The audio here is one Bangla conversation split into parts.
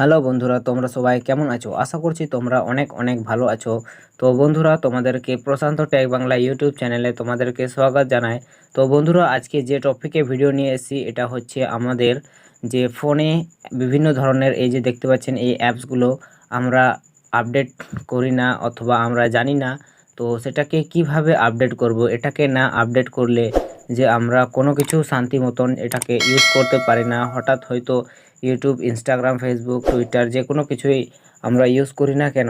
হ্যালো বন্ধুরা, তোমরা সবাই কেমন আছো? আশা করছি তোমরা অনেক অনেক ভালো আছো। তো বন্ধুরা, তোমাদেরকে প্রশান্ত টেক বাংলা ইউটিউব চ্যানেলে তোমাদেরকে স্বাগত জানাই। তো বন্ধুরা, আজকে যে টপিকে ভিডিও নিয়ে এসেছি এটা হচ্ছে আমাদের যে ফোনে বিভিন্ন ধরনের এই যে দেখতে পাচ্ছেন এই অ্যাপসগুলো আমরা আপডেট করি না অথবা আমরা জানি না। তো সেটাকে কিভাবে আপডেট করব, এটাকে না আপডেট করলে যে আমরা কোনো কিছু শান্তি মতন এটাকে ইউজ করতে পারি না। হঠাৎ হয়তো ইউটিউব, ইনস্টাগ্রাম, ফেসবুক, টুইটার যে কোনো কিছুই আমরা ইউজ করি না কেন,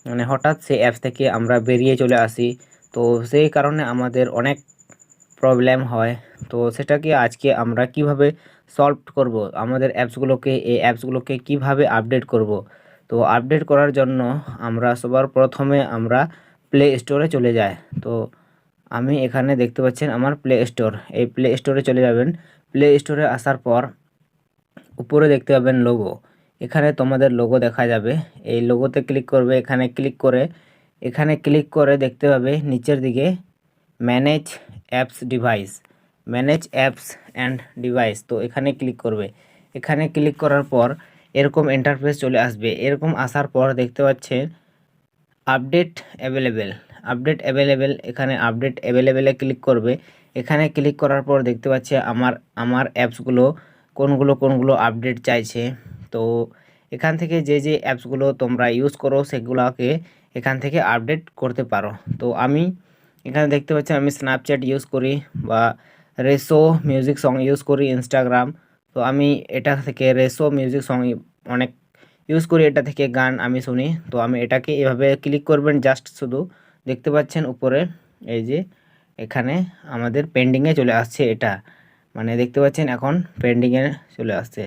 মানে হঠাৎ সেই অ্যাপস থেকে আমরা বেরিয়ে চলে আসি। তো সেই কারণে আমাদের অনেক প্রবলেম হয়। তো সেটাকে আজকে আমরা কিভাবে সলভ করব, আমাদের এই অ্যাপসগুলোকে কিভাবে আপডেট করব। তো আপডেট করার জন্য আমরা সবার প্রথমে আমরা প্লে স্টোরে চলে যাই। তো আমি এখানে দেখতে পাচ্ছেন আমার প্লে স্টোর, এই প্লে স্টোরে চলে যাবেন। প্লে স্টোরে আসার পর উপরে দেখতে পাবেন লোগো, এখানে তোমাদের লোগো দেখা যাবে। এই লোগোতে ক্লিক করবে, এখানে ক্লিক করে দেখতে পাবে নিচের দিকে manage apps device, manage apps and device. তো এখানে ক্লিক করবে। এখানে ক্লিক করার পর এরকম ইন্টারফেস চলে আসবে। এরকম আসার পর দেখতে পাচ্ছেন আপডেট অ্যাভেলেবেল, আপডেট অ্যাভেলেবেল, এখানে আপডেট অ্যাভেলেবেলে ক্লিক করবে। এখানে ক্লিক করার পর দেখতে পাচ্ছে আমার অ্যাপসগুলো কোনগুলো আপডেট চাইছে। তো এখান থেকে যে অ্যাপসগুলো তোমরা ইউজ করো সেগুলোকে এখান থেকে আপডেট করতে পারো। তো আমি এখানে দেখতে পাচ্ছি আমি স্ন্যাপচ্যাট ইউজ করি বা রেসো মিউজিক সং ইউজ করি, ইনস্টাগ্রাম। তো আমি এটা থেকে রেসো মিউজিক সং অনেক ইউজ করি, এটা থেকে গান আমি শুনি। তো আমি এটাকে এভাবে ক্লিক করবেন, জাস্ট শুধু দেখতে পাচ্ছেন উপরে এই যে এখানে আমাদের পেন্ডিংয়ে চলে আসছে, এটা মানে দেখতে পাচ্ছেন এখন পেন্ডিংয়ে চলে আসছে।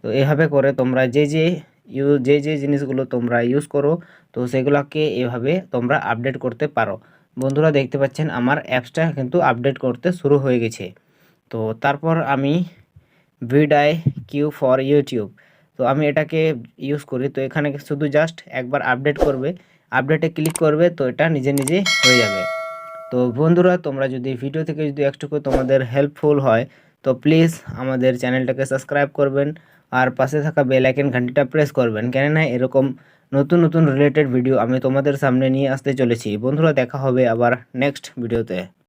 তো এভাবে করে তোমরা যে জিনিসগুলো তোমরা ইউজ করো তো সেগুলোকে এভাবে তোমরা আপডেট করতে পারো। বন্ধুরা, দেখতে পাচ্ছেন আমার অ্যাপসটা কিন্তু আপডেট করতে শুরু হয়ে গেছে। তো তারপর আমি 𝗛𝘀𝗵𝘁 ফর ইউটিউব, তো আমি এটাকে ইউজ করি। তো এখানে শুধু জাস্ট একবার আপডেট করবে, আপডেটে ক্লিক করবে, তো এটা নিজে নিজে হয়ে যাবে। তো বন্ধুরা, তোমরা যদি ভিডিও থেকে যদি একটুকু তোমাদের হেল্পফুল হয় তো প্লিজ আমাদের চ্যানেলটাকে সাবস্ক্রাইব করবেন আর পাশে থাকা বেল আইকন ঘন্টিটা প্রেস করবেন, কেননা এরকম নতুন নতুন রিলেটেড ভিডিও আমি তোমাদের সামনে নিয়ে আসতে চলেছি। বন্ধুরা, দেখা হবে আবার নেক্সট ভিডিওতে।